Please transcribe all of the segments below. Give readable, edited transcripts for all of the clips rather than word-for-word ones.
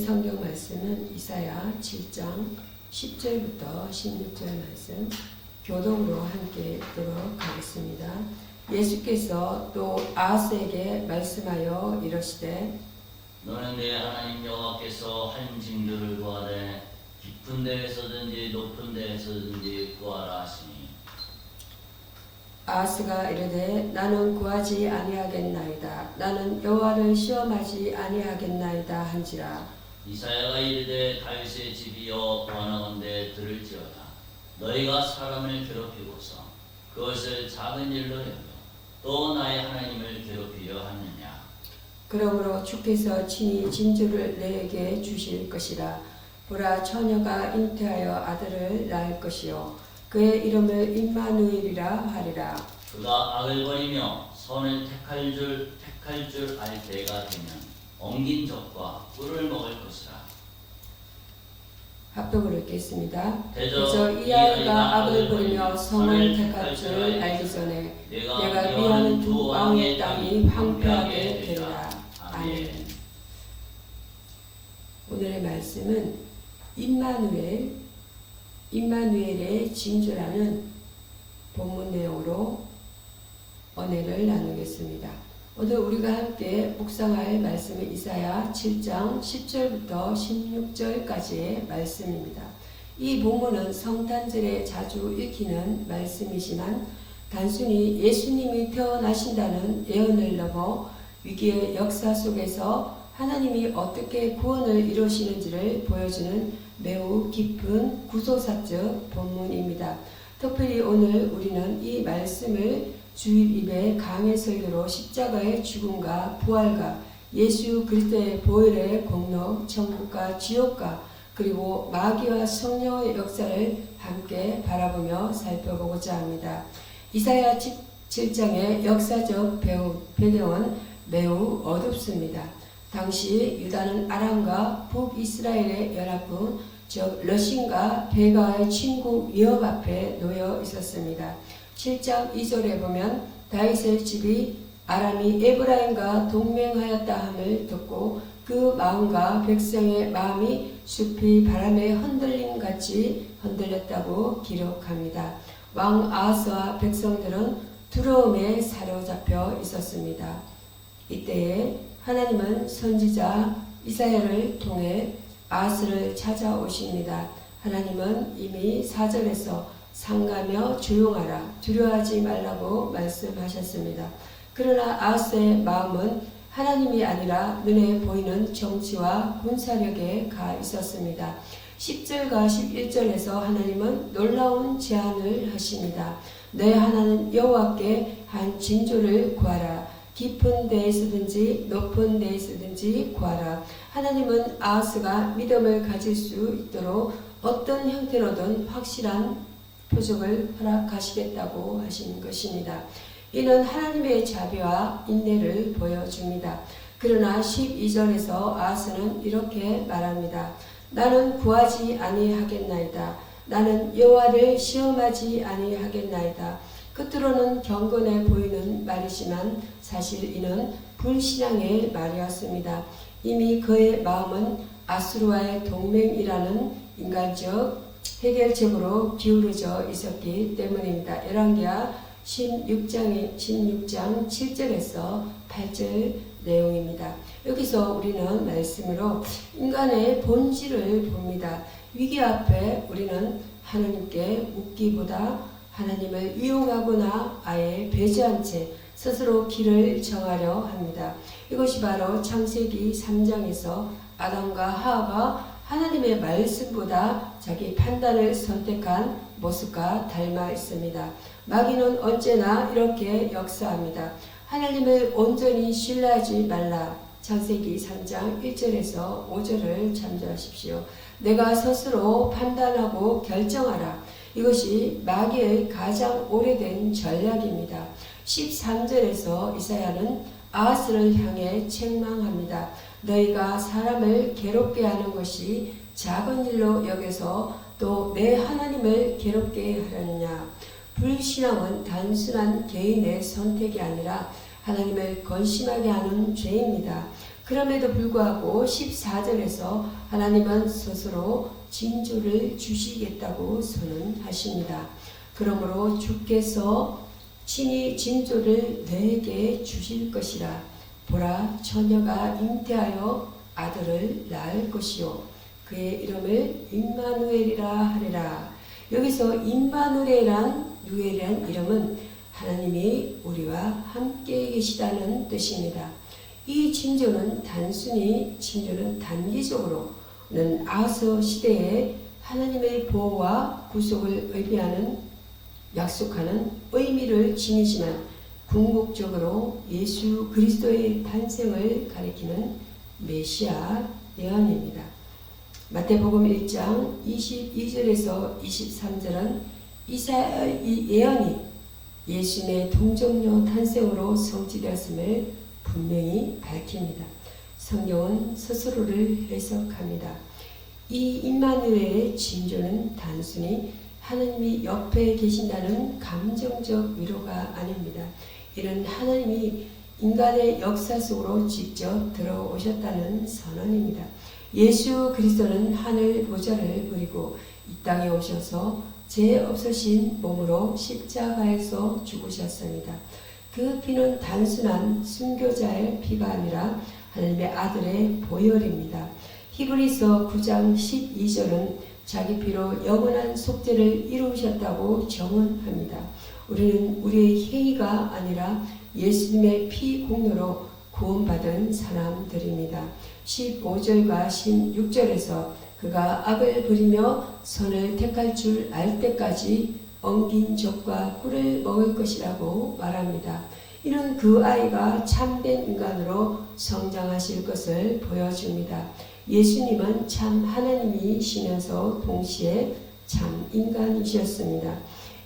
성경 말씀은 이사야 7장 10절부터 16절 말씀 교독으로 함께 읽도록 하겠습니다. 예수께서 또 아하스에게 말씀하여 이르시되 너는 내 하나님 여호와께서 한 징조를 구하되 깊은 데에서든지 높은 데에서든지 구하라 하시니 아하스가 이르되 나는 구하지 아니하겠나이다. 나는 여호와를 시험하지 아니하겠나이다 한지라. 이사야가 이르되 다윗의 집이여 원하건대 들을지어다. 너희가 사람을 괴롭히고서 그것을 작은 일로 여겨 또 나의 하나님을 괴롭히려 하느냐. 그러므로 주께서 친히 진주를 내게 주실 것이라. 보라, 처녀가 잉태하여 아들을 낳을 것이요 그의 이름을 임마누엘이라 하리라. 그가 악을 버리며 선을 택할 줄 알 때가 되면 엉긴 적과 꿀을 먹을 것이라. 합독을 읽겠습니다. 대저 그저 이 아이가 악을 버리며 선을 택할 줄 알기 전에 내가 미워하는 두 왕의 땅이 황폐하게 되리라. 아멘. 오늘의 말씀은 임마누엘의 징조라는 본문 내용으로 은혜를 나누겠습니다. 오늘 우리가 함께 묵상할 말씀은 이사야 7장 10절부터 16절까지의 말씀입니다. 이 본문은 성탄절에 자주 읽히는 말씀이지만 단순히 예수님이 태어나신다는 예언을 넘어 위기의 역사 속에서 하나님이 어떻게 구원을 이루시는지를 보여주는 매우 깊은 구속사적 본문입니다. 특별히 오늘 우리는 이 말씀을 주일입의 강해 설교로 십자가의 죽음과 부활과 예수 그리스도의 보혈의 공로, 천국과 지옥과 그리고 마귀와 성령의 역사를 함께 바라보며 살펴보고자 합니다. 이사야 7장의 역사적 배경은 매우 어둡습니다. 당시 유다는 아람과 북이스라엘의 연합군, 즉 러신과 베가의 친구 위협 앞에 놓여 있었습니다. 7장 2절에 보면 다윗의 집이 아람이 에브라임과 동맹하였다 함을 듣고 그 마음과 백성의 마음이 숲이 바람에 흔들림 같이 흔들렸다고 기록합니다. 왕 아하스와 백성들은 두려움에 사로잡혀 있었습니다. 이때에 하나님은 선지자 이사야를 통해 아하스를 찾아오십니다. 하나님은 이미 4절에서 상가며 조용하라, 두려워하지 말라고 말씀하셨습니다. 그러나 아하스의 마음은 하나님이 아니라 눈에 보이는 정치와 군사력에 가 있었습니다. 10절과 11절에서 하나님은 놀라운 제안을 하십니다. 내 하나님 여호와께 한 징조를 구하라. 깊은 데에서든지 높은 데에서든지 구하라. 하나님은 아하스가 믿음을 가질 수 있도록 어떤 형태로든 확실한 표적을 허락하시겠다고 하신 것입니다. 이는 하나님의 자비와 인내를 보여줍니다. 그러나 12절에서 아하스는 이렇게 말합니다. 나는 구하지 아니하겠나이다. 나는 여호와를 시험하지 아니하겠나이다. 겉으로는 경건해 보이는 말이지만 사실 이는 불신앙의 말이었습니다. 이미 그의 마음은 아수르와의 동맹이라는 인간적 해결책으로 기울어져 있었기 때문입니다. 열왕기하 16장 7절에서 8절 내용입니다. 여기서 우리는 말씀으로 인간의 본질을 봅니다. 위기 앞에 우리는 하나님께 묻기보다 하나님을 이용하거나 아예 배제한 채 스스로 길을 정하려 합니다. 이것이 바로 창세기 3장에서 아담과 하와가 하나님의 말씀보다 자기 판단을 선택한 모습과 닮아 있습니다. 마귀는 언제나 이렇게 역사합니다. 하나님을 온전히 신뢰하지 말라. 창세기 3장 1절에서 5절을 참조하십시오. 내가 스스로 판단하고 결정하라. 이것이 마귀의 가장 오래된 전략입니다. 13절에서 이사야는 아하스를 향해 책망합니다. 너희가 사람을 괴롭게 하는 것이 작은 일로 여겨서 또 내 하나님을 괴롭게 하려느냐. 불신앙은 단순한 개인의 선택이 아니라 하나님을 건심하게 하는 죄입니다. 그럼에도 불구하고 14절에서 하나님은 스스로 징조를 주시겠다고 선언하십니다. 그러므로 주께서 친히 징조를 너에게 주실 것이라. 보라, 처녀가 잉태하여 아들을 낳을 것이요 그의 이름을 임마누엘이라 하리라. 여기서 임마누엘이란 이름은 하나님이 우리와 함께 계시다는 뜻입니다. 이 징조는 단기적으로는 아하스 시대에 하나님의 보호와 구속을 약속하는 의미를 지니지만 궁극적으로 예수 그리스도의 탄생을 가리키는 메시아 예언입니다. 마태복음 1장 22절에서 23절은 이 예언이 예수님의 동정녀 탄생으로 성취되었음을 분명히 밝힙니다. 성경은 스스로를 해석합니다. 이 임마누엘의 징조는 단순히 하나님이 옆에 계신다는 감정적 위로가 아닙니다. 이는 하나님이 인간의 역사 속으로 직접 들어오셨다는 선언입니다. 예수 그리스도는 하늘 보좌를 버리고 이 땅에 오셔서 죄 없으신 몸으로 십자가에서 죽으셨습니다. 그 피는 단순한 순교자의 피가 아니라 하나님의 아들의 보혈입니다. 히브리서 9장 12절은 자기 피로 영원한 속죄를 이루셨다고 정언합니다. 우리는 우리의 행위가 아니라 예수님의 피 공로로 구원받은 사람들입니다. 15절과 16절에서 그가 악을 부리며 선을 택할 줄 알 때까지 엉긴 젖과 꿀을 먹을 것이라고 말합니다. 이는 그 아이가 참된 인간으로 성장하실 것을 보여줍니다. 예수님은 참 하나님이시면서 동시에 참 인간이셨습니다.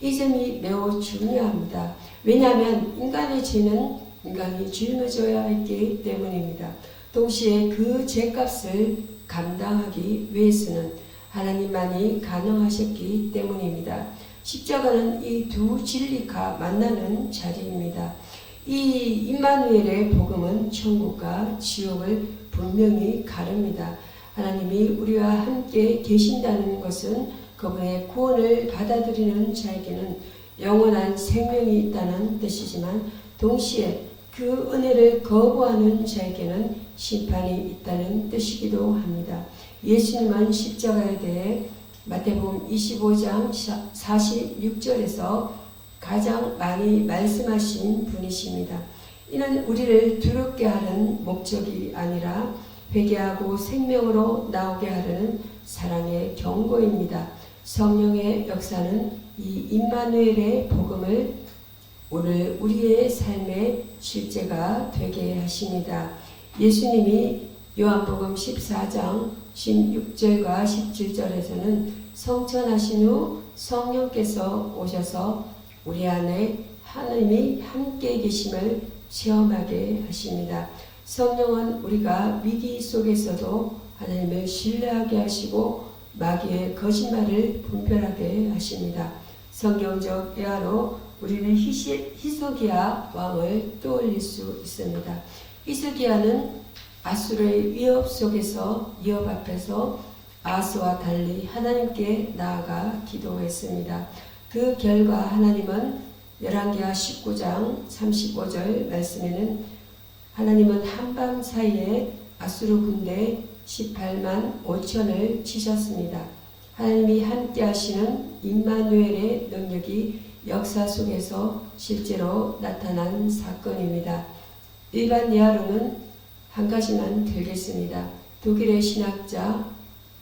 이 점이 매우 중요합니다. 왜냐하면 인간의 죄는 인간이 짊어져야 했기 때문입니다. 동시에 그 죄값을 감당하기 위해서는 하나님만이 가능하셨기 때문입니다. 십자가는 이 두 진리가 만나는 자리입니다. 이 임마누엘의 복음은 천국과 지옥을 분명히 가릅니다. 하나님이 우리와 함께 계신다는 것은 그분의 구원을 받아들이는 자에게는 영원한 생명이 있다는 뜻이지만 동시에 그 은혜를 거부하는 자에게는 심판이 있다는 뜻이기도 합니다. 예수님은 십자가에 대해 마태복음 25장 46절에서 가장 많이 말씀하신 분이십니다. 이는 우리를 두렵게 하는 목적이 아니라 회개하고 생명으로 나오게 하려는 사랑의 경고입니다. 성령의 역사는 이 임마누엘의 복음을 오늘 우리의 삶의 실제가 되게 하십니다. 예수님이 요한복음 14장 16절과 17절에서는 성천하신 후 성령께서 오셔서 우리 안에 하나님이 함께 계심을 체험하게 하십니다. 성령은 우리가 위기 속에서도 하나님을 신뢰하게 하시고 마귀의 거짓말을 분별하게 하십니다. 성경적 예화로 우리는 히스기야 왕을 떠올릴 수 있습니다. 히스기야는 아수르의 위협 앞에서 아스와 달리 하나님께 나아가 기도했습니다. 그 결과 하나님은 열왕기하 19장 35절 말씀에는 하나님은 한밤 사이에 아수르 군대 18만 5천을 치셨습니다. 하나님이 함께 하시는 임마누엘의 능력이 역사 속에서 실제로 나타난 사건입니다. 일반 예화로는 한 가지만 들겠습니다. 독일의 신학자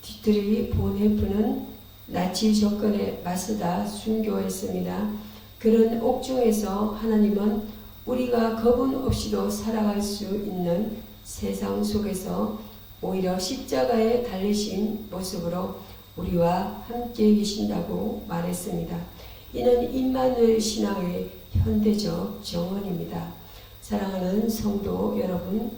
디트리 본헤프는 나치 접근에 맞서다 순교했습니다. 그런 옥중에서 하나님은 우리가 겁은 없이도 살아갈 수 있는 세상 속에서 오히려 십자가에 달리신 모습으로 우리와 함께 계신다고 말했습니다. 이는 임마누엘 신앙의 현대적 정언입니다. 사랑하는 성도 여러분,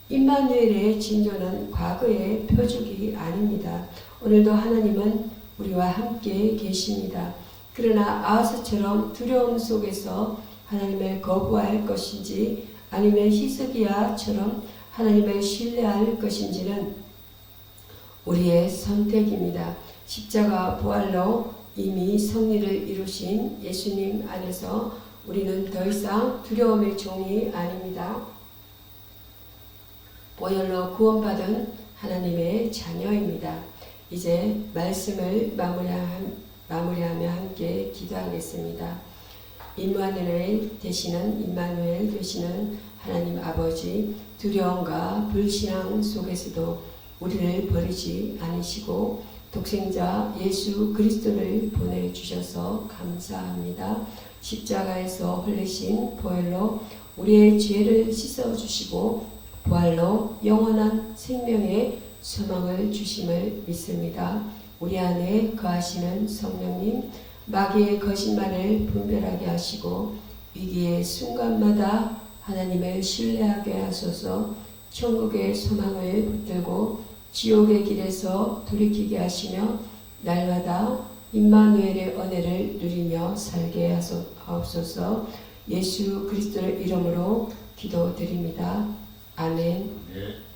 임마누엘의 징조는 과거의 표적이 아닙니다. 오늘도 하나님은 우리와 함께 계십니다. 그러나 아하스처럼 두려움 속에서 하나님을 거부할 것인지 아니면 히스기야처럼 하나님을 신뢰할 것인지는 우리의 선택입니다. 십자가 부활로 이미 승리를 이루신 예수님 안에서 우리는 더 이상 두려움의 종이 아닙니다. 보혈로 구원받은 하나님의 자녀입니다. 이제 말씀을 마무리하며 함께 기도하겠습니다. 임마누엘 되시는 하나님 아버지, 두려움과 불신앙 속에서도 우리를 버리지 않으시고 독생자 예수 그리스도를 보내주셔서 감사합니다. 십자가에서 흘리신 보혈로 우리의 죄를 씻어주시고 부활로 영원한 생명의 소망을 주심을 믿습니다. 우리 안에 거하시는 성령님, 마귀의 거짓말을 분별하게 하시고 위기의 순간마다 하나님을 신뢰하게 하소서. 천국의 소망을 붙들고 지옥의 길에서 돌이키게 하시며 날마다 임마누엘의 은혜를 누리며 살게 하옵소서. 예수 그리스도의 이름으로 기도드립니다. 아멘. 네.